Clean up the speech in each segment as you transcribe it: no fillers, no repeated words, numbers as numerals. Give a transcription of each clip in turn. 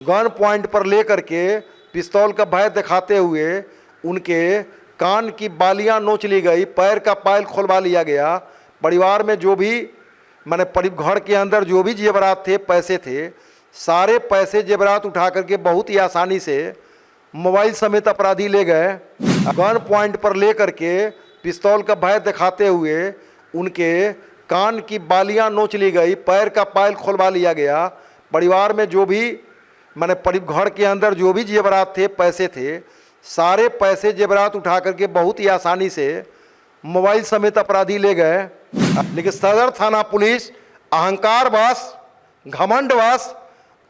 Gun point पर लेकर के पिस्तौल का भय दिखाते हुए उनके कान की बालियां नोच ली गई, पैर का पायल खोलवा लिया गया। परिवार में जो भी घर के अंदर जो भी जेवरात थे, पैसे थे, सारे पैसे जेवरात उठा करके बहुत ही आसानी से मोबाइल समेत अपराधी ले गए। गन पॉइंट पर लेकर के पिस्तौल का भय दिखाते हुए उनके कान की बालियां नोच ली गई, पैर का पायल खोलवा लिया गया। परिवार में जो भी घर के अंदर जो भी जेवरात थे, पैसे थे, सारे पैसे जेवरात उठा करके बहुत ही आसानी से मोबाइल समेत अपराधी ले गए। लेकिन सदर थाना पुलिस अहंकारवश, घमंडवश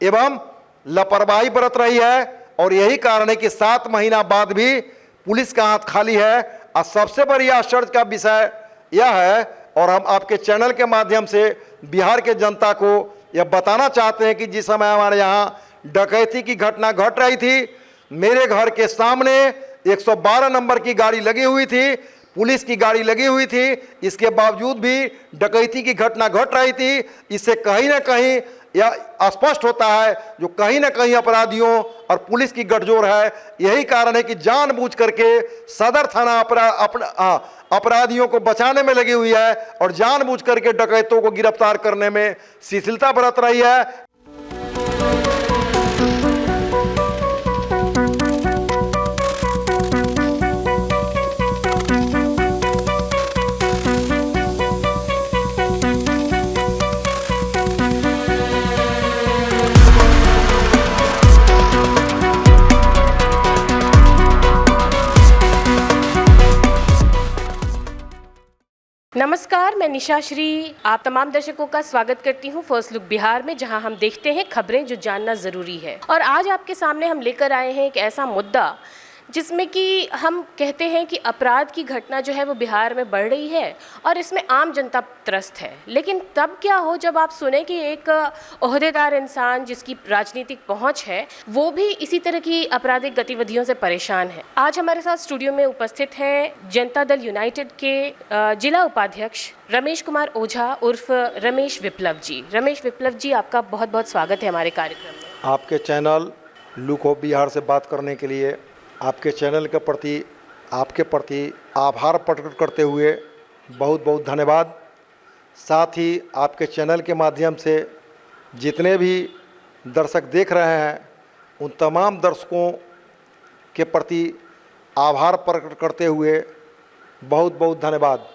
एवं लापरवाही बरत रही है और यही कारण है कि 7 महीना बाद भी पुलिस का हाथ खाली है। और सबसे बड़ी आश्चर्य का विषय यह है, और हम आपके चैनल के माध्यम से बिहार के जनता को यह बताना चाहते हैं कि जिस समय हमारे यहाँ डकैती की घटना घट रही थी, मेरे घर के सामने 112 नंबर की गाड़ी लगी हुई थी, पुलिस की गाड़ी लगी हुई थी, इसके बावजूद भी डकैती की घटना घट रही थी। इससे कहीं ना कहीं यह स्पष्ट होता है जो कहीं ना कहीं अपराधियों और पुलिस की गठजोड़ है। यही कारण है कि जानबूझ करके सदर थाना अपराधियों को बचाने में लगी हुई है और जानबूझ करके डकैतों को गिरफ्तार करने में शिथिलता बरत रही है। नमस्कार, मैं निशा श्री आप तमाम दर्शकों का स्वागत करती हूं फर्स्ट लुक बिहार में, जहां हम देखते हैं खबरें जो जानना ज़रूरी है। और आज आपके सामने हम लेकर आए हैं एक ऐसा मुद्दा जिसमें कि हम कहते हैं कि अपराध की घटना जो है वो बिहार में बढ़ रही है और इसमें आम जनता त्रस्त है। लेकिन तब क्या हो जब आप सुने कि एक ओहदेदार इंसान जिसकी राजनीतिक पहुंच है वो भी इसी तरह की आपराधिक गतिविधियों से परेशान है। आज हमारे साथ स्टूडियो में उपस्थित हैं जनता दल यूनाइटेड के जिला उपाध्यक्ष रमेश कुमार ओझा उर्फ रमेश विप्लव जी। रमेश विप्लव जी, आपका बहुत बहुत स्वागत है हमारे कार्यक्रम में। आपके चैनल लुक ऑफ बिहार से बात करने के लिए आपके चैनल के प्रति आपके प्रति आभार प्रकट करते हुए बहुत बहुत धन्यवाद। साथ ही आपके चैनल के माध्यम से जितने भी दर्शक देख रहे हैं उन तमाम दर्शकों के प्रति आभार प्रकट करते हुए बहुत बहुत धन्यवाद।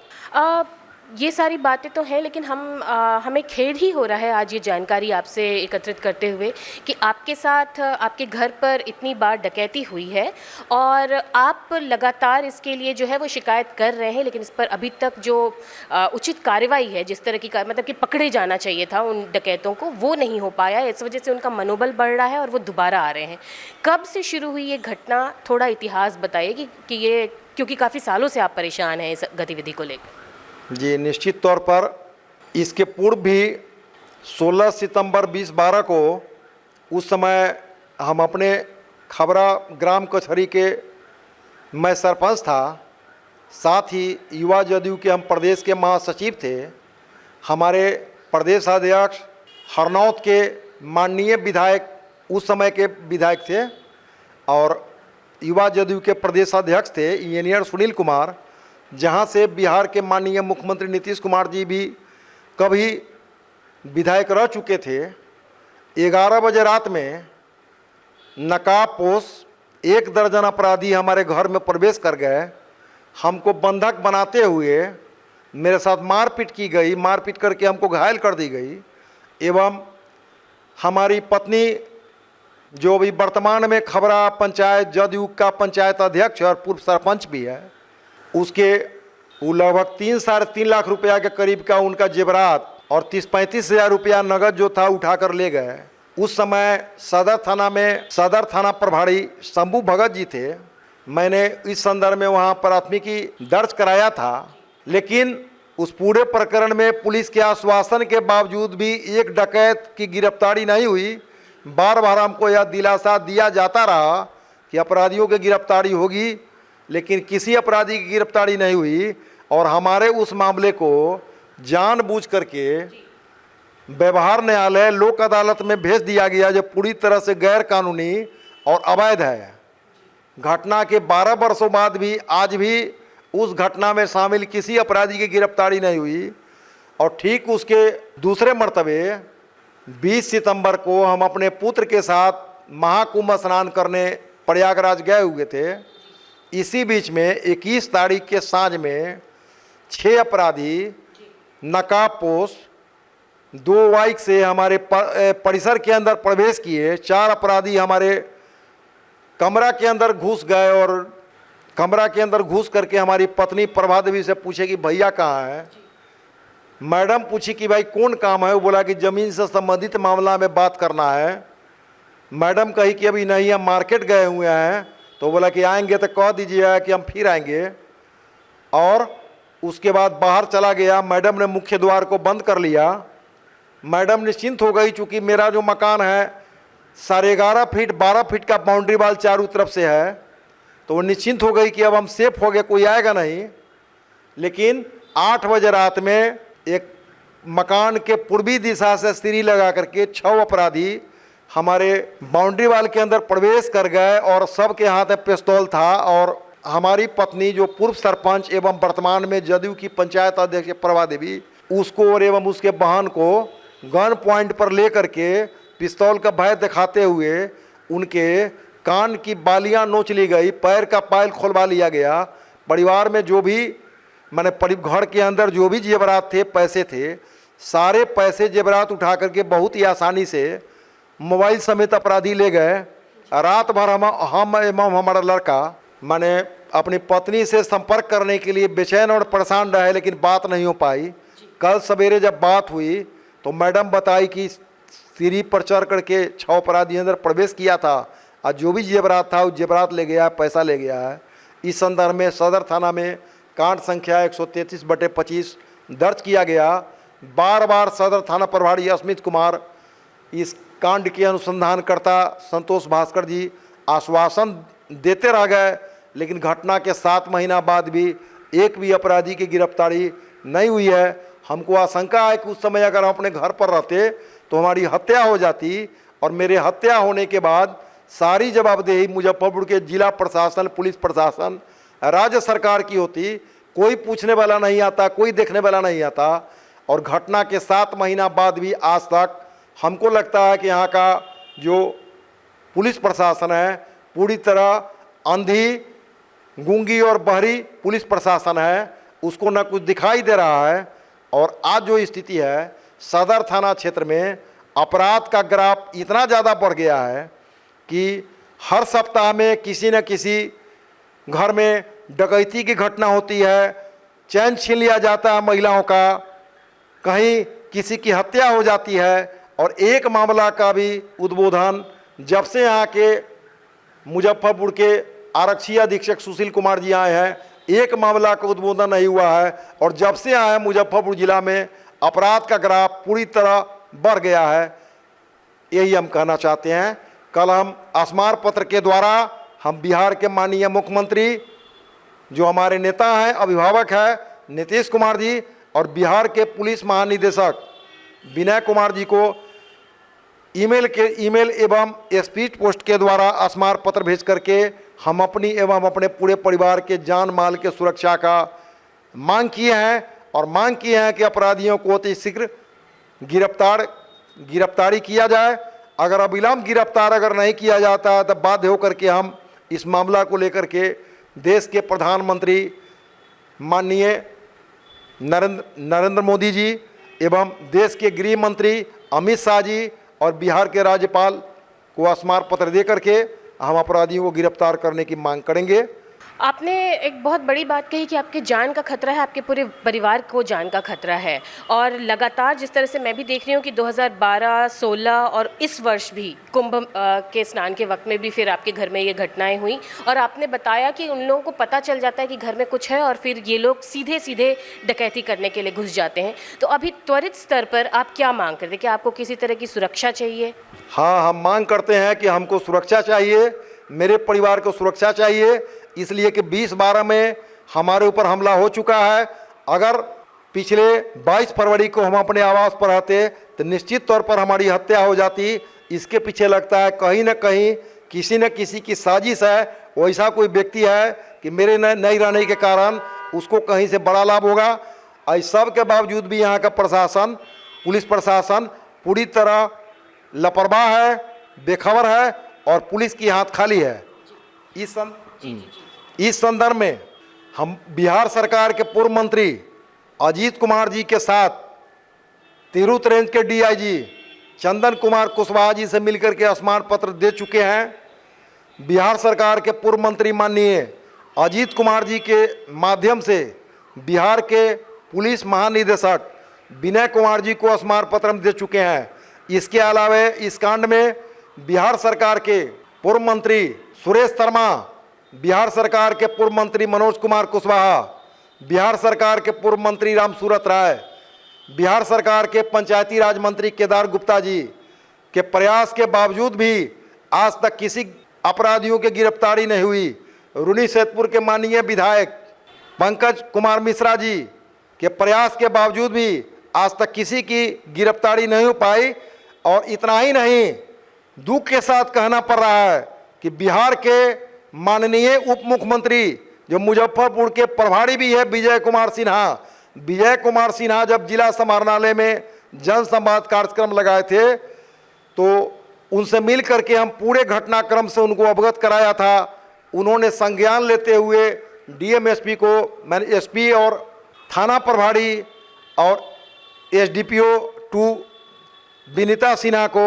ये सारी बातें तो हैं, लेकिन हमें खेद ही हो रहा है आज ये जानकारी आपसे एकत्रित करते हुए कि आपके साथ आपके घर पर इतनी बार डकैती हुई है और आप लगातार इसके लिए जो है वो शिकायत कर रहे हैं, लेकिन इस पर अभी तक जो उचित कार्रवाई है, जिस तरह की मतलब कि पकड़े जाना चाहिए था उन डकैतों को, वो नहीं हो पाया। इस वजह से उनका मनोबल बढ़ रहा है और वो दोबारा आ रहे हैं। कब से शुरू हुई ये घटना, थोड़ा इतिहास बताइए कि ये, क्योंकि काफ़ी सालों से आप परेशान हैं इस गतिविधि को लेकर। जी, निश्चित तौर पर इसके पूर्व भी 16 सितंबर 2012 को उस समय हम अपने खबरा ग्राम कचहरी के मैं सरपंच था, साथ ही युवा जदयू के हम प्रदेश के महासचिव थे। हमारे प्रदेश अध्यक्ष हरनौत के माननीय विधायक उस समय के विधायक थे और युवा जदयू के प्रदेश अध्यक्ष थे इंजीनियर सुनील कुमार, जहाँ से बिहार के माननीय मुख्यमंत्री नीतीश कुमार जी भी कभी विधायक रह चुके थे। 11 बजे रात में नकाबपोश 1 दर्जन अपराधी हमारे घर में प्रवेश कर गए। हमको बंधक बनाते हुए मेरे साथ मारपीट की गई, मारपीट करके हमको घायल कर दी गई एवं हमारी पत्नी जो भी वर्तमान में खबरा पंचायत जदयू का पंचायत अध्यक्ष और पूर्व सरपंच भी है, उसके वो लगभग 3-3.5 लाख रुपया के करीब का उनका जेवरात और 30-35 हज़ार रुपया नगद जो था उठाकर ले गए। उस समय सदर थाना प्रभारी शंभू भगत जी थे। मैंने इस संदर्भ में वहाँ प्राथमिकी दर्ज कराया था, लेकिन उस पूरे प्रकरण में पुलिस के आश्वासन के बावजूद भी एक डकैत की गिरफ्तारी नहीं हुई। बार बार हमको यह दिलासा दिया जाता रहा कि अपराधियों की गिरफ्तारी होगी, लेकिन किसी अपराधी की गिरफ्तारी नहीं हुई और हमारे उस मामले को जानबूझ करके व्यवहार न्यायालय लोक अदालत में भेज दिया गया जो पूरी तरह से गैर कानूनी और अवैध है। घटना के 12 वर्षों बाद भी आज भी उस घटना में शामिल किसी अपराधी की गिरफ्तारी नहीं हुई। और ठीक उसके दूसरे मर्तबे 20 सितंबर को हम अपने पुत्र के साथ महाकुंभ स्नान करने प्रयागराज गए हुए थे। इसी बीच में 21 तारीख के सांझ में 6 अपराधी नकाबपोश 2 बाइक से हमारे परिसर के अंदर प्रवेश किए। 4 अपराधी हमारे कमरा के अंदर घुस गए और कमरा के अंदर घुस करके हमारी पत्नी प्रभा देवी से पूछे कि भैया कहाँ है। मैडम पूछी कि भाई कौन काम है। वो बोला कि ज़मीन से संबंधित मामला में बात करना है। मैडम कही कि अभी नहीं, हम मार्केट गए हुए हैं। तो बोला कि आएंगे तो कह दीजिएगा कि हम फिर आएंगे। और उसके बाद बाहर चला गया। मैडम ने मुख्य द्वार को बंद कर लिया। मैडम निश्चिंत हो गई, चूँकि मेरा जो मकान है 11.5 फीट 12 फीट का बाउंड्री वाल चारों तरफ से है, तो वो निश्चिंत हो गई कि अब हम सेफ हो गए, कोई आएगा नहीं। लेकिन 8 बजे रात में एक मकान के पूर्वी दिशा से सीढ़ी लगा करके 6 अपराधी हमारे बाउंड्री वाल के अंदर प्रवेश कर गए और सबके हाथ में पिस्तौल था। और हमारी पत्नी जो पूर्व सरपंच एवं वर्तमान में जदयू की पंचायत अध्यक्ष प्रभा देवी, उसको और एवं उसके बहन को गन पॉइंट पर ले करके पिस्तौल का भय दिखाते हुए उनके कान की बालियां नोच ली गई, पैर का पायल खोलवा लिया गया। परिवार में जो भी मैंने घर के अंदर जो भी जेवरात थे, पैसे थे, सारे पैसे जेवरात उठा करके बहुत ही आसानी से मोबाइल समेत अपराधी ले गए। रात भर हम एवं हमारा लड़का मैंने अपनी पत्नी से संपर्क करने के लिए बेचैन और परेशान रहे, लेकिन बात नहीं हो पाई। कल सवेरे जब बात हुई तो मैडम बताई कि सीढ़ी पर चढ़ करके 6 अपराधी अंदर प्रवेश किया था और जो भी जेवरात था वो जेवरात ले गया है, पैसा ले गया है। इस संदर्भ में सदर थाना में कांड संख्या 133/25 दर्ज किया गया। बार बार सदर थाना प्रभारी अस्मित कुमार, इस कांड के अनुसंधानकर्ता संतोष भास्कर जी आश्वासन देते रह गए, लेकिन घटना के 7 महीना बाद भी एक भी अपराधी की गिरफ्तारी नहीं हुई है। हमको आशंका है कि उस समय अगर हम अपने घर पर रहते तो हमारी हत्या हो जाती और मेरे हत्या होने के बाद सारी जवाबदेही मुजफ्फरपुर के जिला प्रशासन, पुलिस प्रशासन, राज्य सरकार की होती। कोई पूछने वाला नहीं आता, कोई देखने वाला नहीं आता। और घटना के 7 महीना बाद भी आज तक हमको लगता है कि यहाँ का जो पुलिस प्रशासन है पूरी तरह अंधी, गूंगी और बहरी पुलिस प्रशासन है, उसको न कुछ दिखाई दे रहा है। और आज जो स्थिति है सदर थाना क्षेत्र में अपराध का ग्राफ इतना ज़्यादा बढ़ गया है कि हर सप्ताह में किसी न किसी घर में डकैती की घटना होती है, चैन छीन लिया जाता है महिलाओं का, कहीं किसी की हत्या हो जाती है। और एक मामला का भी उद्बोधन जब से यहाँ के मुजफ्फरपुर के आरक्षी अधीक्षक सुशील कुमार जी आए हैं, एक मामला का उद्बोधन नहीं हुआ है। और जब से आए हैं मुजफ्फरपुर जिला में अपराध का ग्राफ पूरी तरह बढ़ गया है। यही हम कहना चाहते हैं। कल हम स्मार पत्र के द्वारा हम बिहार के माननीय मुख्यमंत्री जो हमारे नेता हैं, अभिभावक हैं नीतीश कुमार जी, और बिहार के पुलिस महानिदेशक विनय कुमार जी को ईमेल एवं स्पीड पोस्ट के द्वारा स्मार पत्र भेज करके हम अपनी एवं अपने पूरे परिवार के जान माल के सुरक्षा का मांग किए हैं। और मांग किए हैं कि अपराधियों को अति शीघ्र गिरफ्तारी किया जाए। अगर अविलंब गिरफ्तार अगर नहीं किया जाता है तो बाध्य होकर के हम इस मामला को लेकर के देश के प्रधानमंत्री माननीय नरेंद्र मोदी जी एवं देश के गृह मंत्री अमित शाह जी और बिहार के राज्यपाल को स्मार पत्र दे करके हम अपराधियों को गिरफ्तार करने की मांग करेंगे। आपने एक बहुत बड़ी बात कही कि आपके जान का खतरा है, आपके पूरे परिवार को जान का खतरा है। और लगातार जिस तरह से मैं भी देख रही हूँ कि 2012, 16 और इस वर्ष भी कुंभ के स्नान के वक्त में भी फिर आपके घर में ये घटनाएं हुई। और आपने बताया कि उन लोगों को पता चल जाता है कि घर में कुछ है और फिर ये लोग सीधे सीधे डकैती करने के लिए घुस जाते हैं। तो अभी त्वरित स्तर पर आप क्या मांग करते हैं कि आपको किसी तरह की सुरक्षा चाहिए? हाँ, हम मांग करते हैं कि हमको सुरक्षा चाहिए, मेरे परिवार को सुरक्षा चाहिए। इसलिए कि 2012 में हमारे ऊपर हमला हो चुका है। अगर पिछले 22 फरवरी को हम अपने आवास पर रहते तो निश्चित तौर पर हमारी हत्या हो जाती। इसके पीछे लगता है कहीं न कहीं किसी न किसी की साजिश है, वैसा कोई व्यक्ति है कि मेरे नहीं रहने के कारण उसको कहीं से बड़ा लाभ होगा। और इस सब के बावजूद भी यहाँ का प्रशासन, पुलिस प्रशासन पूरी तरह लापरवाह है, बेखबर है और पुलिस की हाथ खाली है। इस संदर्भ में हम बिहार सरकार के पूर्व मंत्री अजीत कुमार जी के साथ तिरहुत रेंज के डीआईजी चंदन कुमार कुशवाहा जी से मिलकर के स्मारक पत्र दे चुके हैं। बिहार सरकार के पूर्व मंत्री माननीय अजीत कुमार जी के माध्यम से बिहार के पुलिस महानिदेशक विनय कुमार जी को स्मारक पत्र दे चुके हैं। इसके अलावा इस कांड में बिहार सरकार के पूर्व मंत्री सुरेश शर्मा, बिहार सरकार के पूर्व मंत्री मनोज कुमार कुशवाहा, बिहार सरकार के पूर्व मंत्री राम सूरत राय, बिहार सरकार के पंचायती राज मंत्री केदार गुप्ता जी के प्रयास के बावजूद भी आज तक किसी अपराधियों की गिरफ्तारी नहीं हुई। रूनी सैदपुर के माननीय विधायक पंकज कुमार मिश्रा जी के प्रयास के बावजूद भी आज तक किसी की गिरफ्तारी नहीं हो पाई। और इतना ही नहीं, दुख के साथ कहना पड़ रहा है कि बिहार के माननीय उप मुख्यमंत्री जो मुजफ्फरपुर के प्रभारी भी है विजय कुमार सिन्हा जब जिला समाहरणालय में जन संवाद कार्यक्रम लगाए थे तो उनसे मिल करके हम पूरे घटनाक्रम से उनको अवगत कराया था। उन्होंने संज्ञान लेते हुए डीएम एसपी को, मैंने एसपी और थाना प्रभारी और एसडीपीओ 2 विनीता सिन्हा को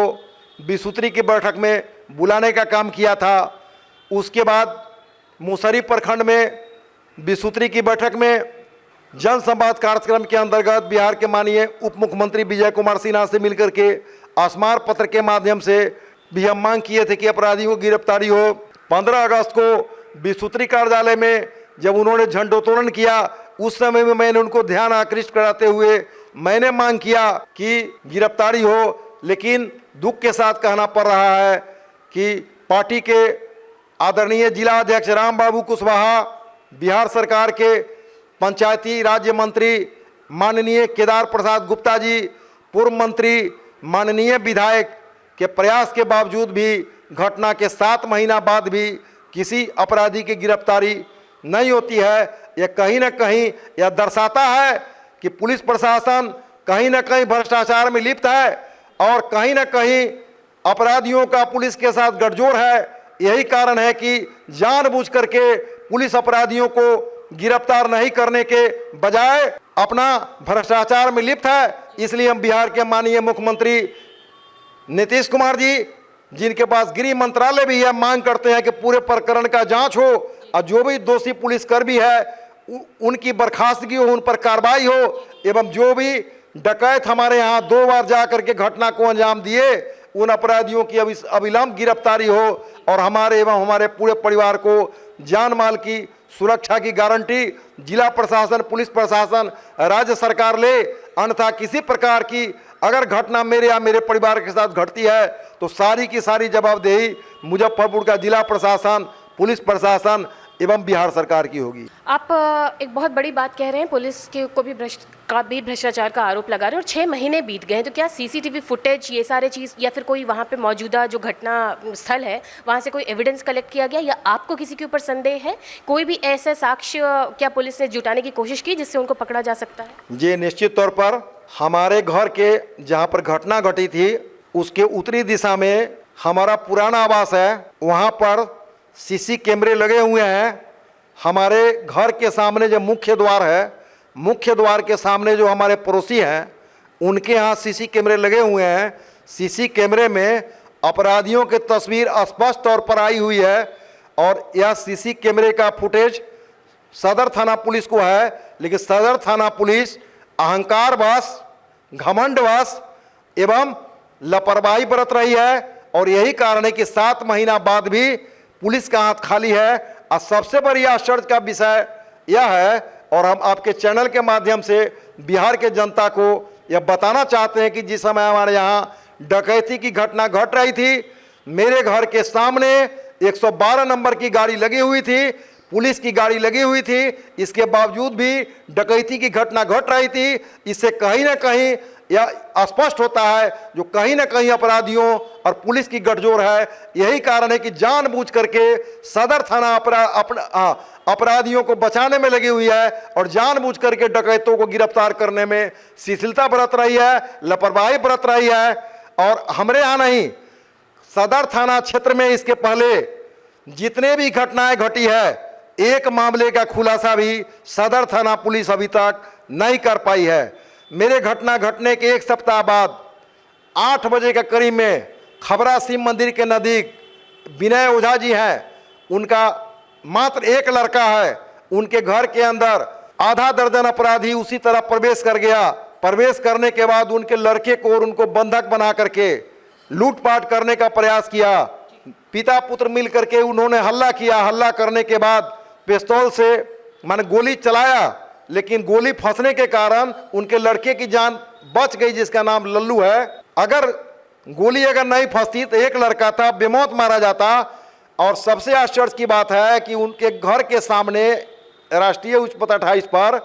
बिसूत्री की बैठक में बुलाने का काम किया था। उसके बाद मुसहरी प्रखंड में बिसूत्री की बैठक में जन संवाद कार्यक्रम के अंतर्गत बिहार के माननीय उप मुख्यमंत्री विजय कुमार सिन्हा से मिलकर के स्मारक पत्र के माध्यम से भी हम मांग किए थे कि अपराधियों की गिरफ्तारी हो। 15 अगस्त को बिसूत्री कार्यालय में जब उन्होंने झंडोत्तोलन किया उस समय में मैंने उनको ध्यान आकृष्ट कराते हुए मैंने मांग किया कि गिरफ्तारी हो। लेकिन दुख के साथ कहना पड़ रहा है कि पार्टी के आदरणीय जिला अध्यक्ष राम बाबू कुशवाहा, बिहार सरकार के पंचायती राज्य मंत्री माननीय केदार प्रसाद गुप्ता जी, पूर्व मंत्री माननीय विधायक के प्रयास के बावजूद भी घटना के 7 महीना बाद भी किसी अपराधी की गिरफ्तारी नहीं होती है। यह कहीं न कहीं यह दर्शाता है कि पुलिस प्रशासन कहीं न कहीं भ्रष्टाचार में लिप्त है और कहीं न कहीं अपराधियों का पुलिस के साथ गठजोड़ है। यही कारण है कि जानबूझ करके पुलिस अपराधियों को गिरफ्तार नहीं करने के बजाय अपना भ्रष्टाचार में लिप्त है। इसलिए हम बिहार के माननीय मुख्यमंत्री नीतीश कुमार जी, जिनके पास गृह मंत्रालय भी है, मांग करते हैं कि पूरे प्रकरण का जांच हो और जो भी दोषी पुलिसकर्मी है उनकी बर्खास्तगी हो, उन पर कार्रवाई हो एवं जो भी डकैत हमारे यहाँ 2 बार जा करके घटना को अंजाम दिए उन अपराधियों की अविलंब गिरफ्तारी हो और हमारे एवं हमारे पूरे परिवार को जान माल की सुरक्षा की गारंटी जिला प्रशासन, पुलिस प्रशासन, राज्य सरकार ले। अन्यथा किसी प्रकार की अगर घटना मेरे या मेरे परिवार के साथ घटती है तो सारी की सारी जवाबदेही मुजफ्फरपुर का जिला प्रशासन, पुलिस प्रशासन एवं बिहार सरकार की होगी। आप एक बहुत बड़ी बात कह रहे हैं, पुलिस के को भी भ्रष्टाचार का आरोप लगा रहे हैं और 6 महीने बीत गए हैं। तो क्या सीसीटीवी फुटेज ये सारे चीज़ या फिर कोई वहाँ पे मौजूदा जो घटना स्थल है वहाँ से कोई एविडेंस कलेक्ट किया गया या आपको किसी के ऊपर संदेह है? कोई भी ऐसे साक्ष्य क्या पुलिस ने जुटाने की कोशिश की जिससे उनको पकड़ा जा सकता है? जी निश्चित तौर पर हमारे घर के जहाँ पर घटना घटी थी उसके उत्तरी दिशा में हमारा पुराना आवास है, वहाँ पर सीसी कैमरे लगे हुए हैं। हमारे घर के सामने जो मुख्य द्वार है, मुख्य द्वार के सामने जो हमारे पड़ोसी हैं उनके यहाँ सीसी कैमरे लगे हुए हैं। सीसी कैमरे में अपराधियों की तस्वीर स्पष्ट तौर पर आई हुई है और यह सीसी कैमरे का फुटेज सदर थाना पुलिस को है। लेकिन सदर थाना पुलिस अहंकारवश, घमंडवश एवं लापरवाही बरत रही है और यही कारण है कि 7 महीना बाद भी पुलिस का हाथ खाली है। और सबसे बड़ी आश्चर्य का विषय यह है और हम आपके चैनल के माध्यम से बिहार के जनता को यह बताना चाहते हैं कि जिस समय हमारे यहाँ डकैती की घटना घट रही थी, मेरे घर के सामने 112 नंबर की गाड़ी लगी हुई थी, पुलिस की गाड़ी लगी हुई थी। इसके बावजूद भी डकैती की घटना घट रही थी। इससे कहीं ना कहीं यह स्पष्ट होता है जो कहीं ना कहीं अपराधियों और पुलिस की गठजोड़ है। यही कारण है कि जानबूझ करके सदर थाना अपराधियों को बचाने में लगी हुई है और जानबूझ करके डकैतों को गिरफ्तार करने में शिथिलता बरत रही है, लापरवाही बरत रही है। और हमारे यहाँ नहीं, सदर थाना क्षेत्र में इसके पहले जितने भी घटनाएं घटी है, एक मामले का खुलासा भी सदर थाना पुलिस अभी तक नहीं कर पाई है। मेरे घटना घटने के एक सप्ताह बाद 8 बजे के करीब में खबरा शिव मंदिर के नज़दीक विनय ओझा जी हैं, उनका मात्र एक लड़का है, उनके घर के अंदर आधा दर्जन अपराधी उसी तरह प्रवेश कर गया। प्रवेश करने के बाद उनके लड़के को और उनको बंधक बना करके लूटपाट करने का प्रयास किया। पिता पुत्र मिल करके उन्होंने हल्ला किया। हल्ला करने के बाद पिस्तौल से माने गोली चलाया, लेकिन गोली फंसने के कारण उनके लड़के की जान बच गई, जिसका नाम लल्लू है। अगर गोली नहीं फंसती तो एक लड़का था बेमौत मारा जाता। और सबसे आश्चर्य की बात है कि उनके घर के सामने राष्ट्रीय उच्च पथ 28 पर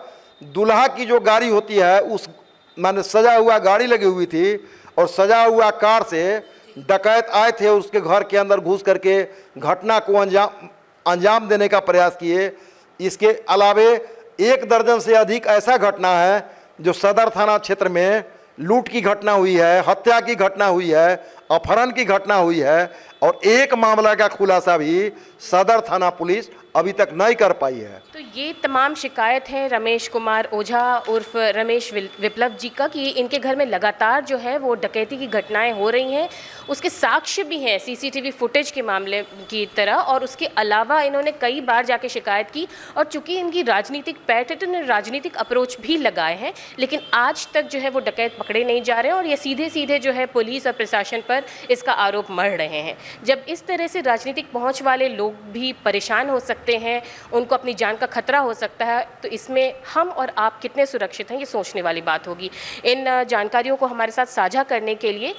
दुल्हा की जो गाड़ी होती है, उस माने सजा हुआ गाड़ी लगी हुई थी और सजा हुआ कार से डकैत आए थे, उसके घर के अंदर घुस करके घटना को अंजाम देने का प्रयास किए। इसके अलावे 1 दर्जन से अधिक ऐसा घटना है जो सदर थाना क्षेत्र में लूट की घटना हुई है, हत्या की घटना हुई है, अपहरण की घटना हुई है और एक मामला का खुलासा भी सदर थाना पुलिस अभी तक नहीं कर पाई है। तो ये तमाम शिकायत है रमेश कुमार ओझा उर्फ रमेश विप्लव जी का कि इनके घर में लगातार जो है वो डकैती की घटनाएं हो रही हैं। उसके साक्ष्य भी हैं सीसीटीवी फुटेज के मामले की तरह, और उसके अलावा इन्होंने कई बार जाके शिकायत की। और चूंकि इनकी राजनीतिक पैटर्न, राजनीतिक अप्रोच भी लगाए हैं, लेकिन आज तक जो है वो डकैत पकड़े नहीं जा रहे हैं और ये सीधे सीधे जो है पुलिस और प्रशासन पर इसका आरोप मढ़ रहे हैं। जब इस तरह से राजनीतिक पहुँच वाले लोग भी परेशान हो सकते हैं, उनको अपनी जान का खतरा हो सकता है, तो इसमें हम और आप कितने सुरक्षित हैं, ये सोचने वाली बात होगी। इन जानकारियों को हमारे साथ साझा करने के लिए,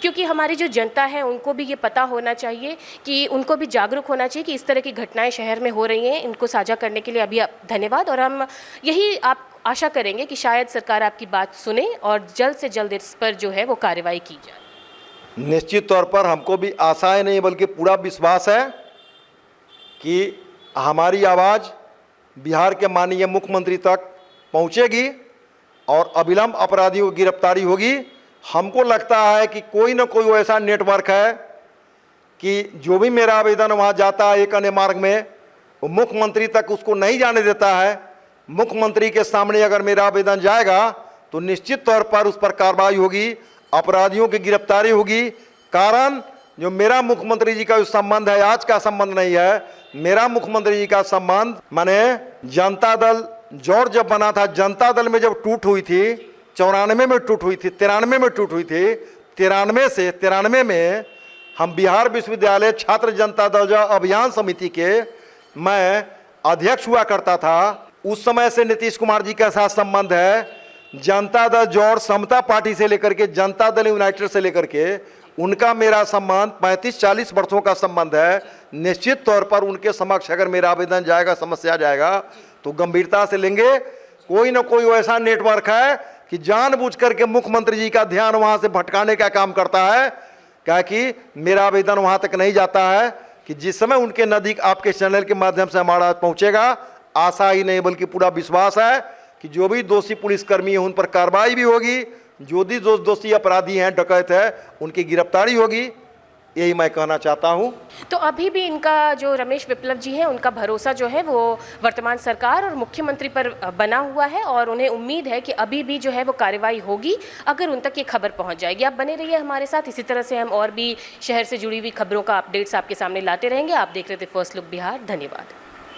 क्योंकि हमारी जो जनता है उनको भी ये पता होना चाहिए, कि उनको भी जागरूक होना चाहिए कि इस तरह की घटनाएं शहर में हो रही हैं। इनको साझा करने के लिए अभी आप धन्यवाद। और हम यही आप आशा करेंगे कि शायद सरकार आपकी बात सुने और जल्द से जल्द इस पर जो है वो कार्रवाई की जाए। निश्चित तौर पर हमको भी आशाएं नहीं बल्कि पूरा विश्वास है कि हमारी आवाज़ बिहार के माननीय मुख्यमंत्री तक पहुंचेगी और अविलंब अपराधियों की गिरफ्तारी होगी। हमको लगता है कि कोई ना कोई ऐसा नेटवर्क है कि जो भी मेरा आवेदन वहां जाता है एक अन्य मार्ग में, वो मुख्यमंत्री तक उसको नहीं जाने देता है। मुख्यमंत्री के सामने अगर मेरा आवेदन जाएगा तो निश्चित तौर पर उस पर कार्रवाई होगी, अपराधियों की गिरफ्तारी होगी। कारण जो मेरा मुख्यमंत्री जी का जो संबंध है, आज का संबंध नहीं है, मेरा मुख्यमंत्री जी का संबंध माने जनता दल जोड़ जब बना था, जनता दल में जब टूट हुई थी, 94 में टूट हुई थी, 93 में टूट हुई थी, 93 से 93 में हम बिहार विश्वविद्यालय छात्र जनता दल अभियान समिति के मैं अध्यक्ष हुआ करता था। उस समय से नीतीश कुमार जी के साथ संबंध है। जनता दल जोड़ समता पार्टी से लेकर के जनता दल यूनाइटेड से लेकर के उनका मेरा संबंध 35-40 वर्षों का संबंध है। निश्चित तौर पर उनके समक्ष अगर मेरा आवेदन जाएगा, समस्या जाएगा, तो गंभीरता से लेंगे। कोई ना कोई ऐसा नेटवर्क है कि जानबूझ करके मुख्यमंत्री जी का ध्यान वहां से भटकाने का काम करता है, क्या कि मेरा आवेदन वहां तक नहीं जाता है कि जिस समय उनके नज़दीक आपके चैनल के माध्यम से हमारा पहुंचेगा। आशा ही नहीं बल्कि पूरा विश्वास है कि जो भी दोषी पुलिसकर्मी हैं उन पर कार्रवाई भी होगी, जो भी दोषी अपराधी हैं, डकैत है, उनकी गिरफ्तारी होगी। यही मैं कहना चाहता हूं। तो अभी भी इनका जो रमेश विप्लव जी हैं, उनका भरोसा जो है वो वर्तमान सरकार और मुख्यमंत्री पर बना हुआ है और उन्हें उम्मीद है कि अभी भी जो है वो कार्रवाई होगी अगर उन तक ये खबर पहुंच जाएगी। आप बने रहिए हमारे साथ, इसी तरह से हम और भी शहर से जुड़ी हुई खबरों का अपडेट्स आपके सामने लाते रहेंगे। आप देख रहे थे फर्स्ट लुक बिहार। धन्यवाद।